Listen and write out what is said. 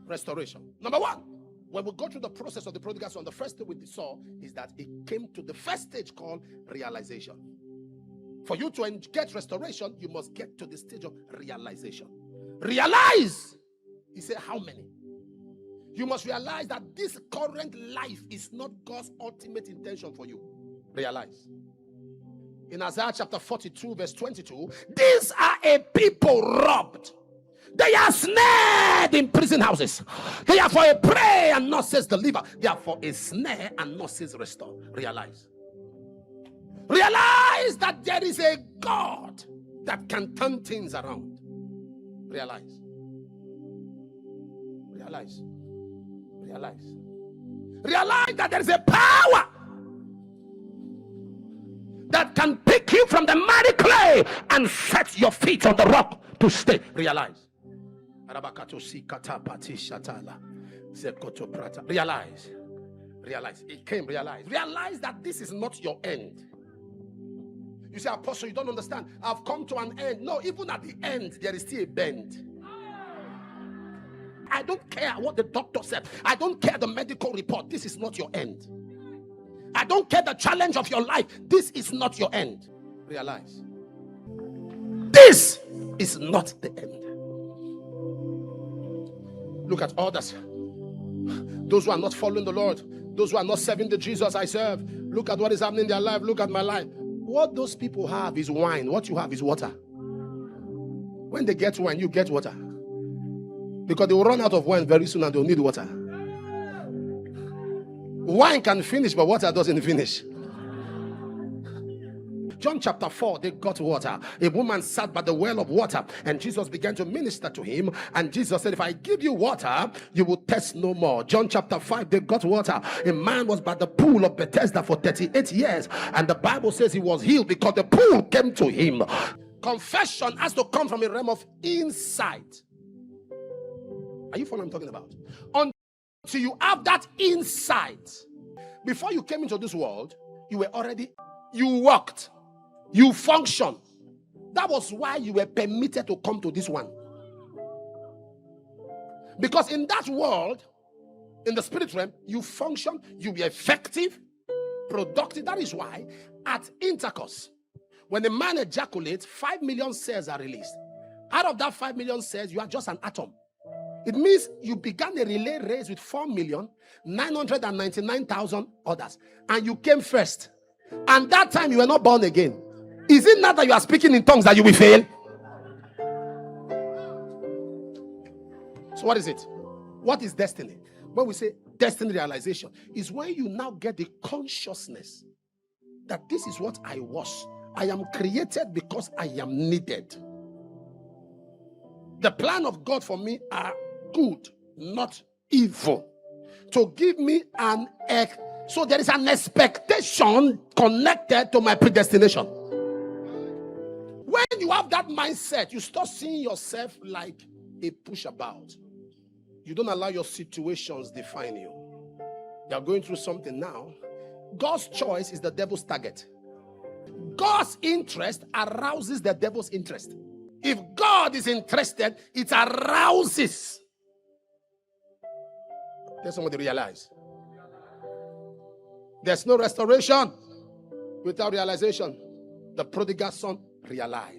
restoration. Number one, when we go through the process of the prodigal son, the first thing we saw is that it came to the first stage called realization. For you to get restoration, you must get to the stage of realization. Realize. He said, how many? You must realize that this current life is not God's ultimate intention for you. Realize. In Isaiah chapter 42, verse 22, these are a people robbed. They are snared in prison houses. They are for a prey and not says deliver. They are for a snare and not says restore. Realize. Realize that there is a God that can turn things around. Realize. Realize. Realize. Realize that there is a power that can pick you from the miry clay and set your feet on the rock to stay. Realize. Realize. Realize. It came. Realize. Realize that this is not your end. You say, Apostle, you don't understand. I've come to an end. No, even at the end, there is still a bend. I don't care what the doctor said. I don't care the medical report. This is not your end. I don't care the challenge of your life. This is not your end. Realize. This is not the end. Look at others. Those who are not following the Lord. Those who are not serving the Jesus I serve. Look at what is happening in their life. Look at my life. What those people have is wine. What you have is water. When they get wine, you get water. Because they will run out of wine very soon and they'll need water. Wine can finish, but water doesn't finish. John chapter 4, they got water. A woman sat by the well of water, and Jesus began to minister to him. And Jesus said, if I give you water, you will thirst no more. John chapter 5, they got water. A man was by the pool of Bethesda for 38 years. And the Bible says he was healed because the pool came to him. Confession has to come from a realm of insight. Are you following what I'm talking about? Until you have that insight. Before you came into this world, you walked. You function. That was why you were permitted to come to this one. Because in that world, in the spirit realm, you function, you be effective, productive. That is why at intercourse, when a man ejaculates, 5 million cells are released. Out of that 5 million cells, you are just an atom. It means you began a relay race with 4,999,000 others. And you came first. And that time you were not born again. Is it not that you are speaking in tongues that you will fail? So what is it? What is destiny? When we say destiny realization, is when you now get the consciousness that this is what I was. I am created because I am needed. The plan of God for me are good, not evil. To give me so there is an expectation connected to my predestination. When you have that mindset, you start seeing yourself like a pushabout. You don't allow your situations define you. You are going through something now. God's choice is the devil's target. God's interest arouses the devil's interest. If God is interested, it arouses. Let somebody realize. There's no restoration without realization. The prodigal son realized.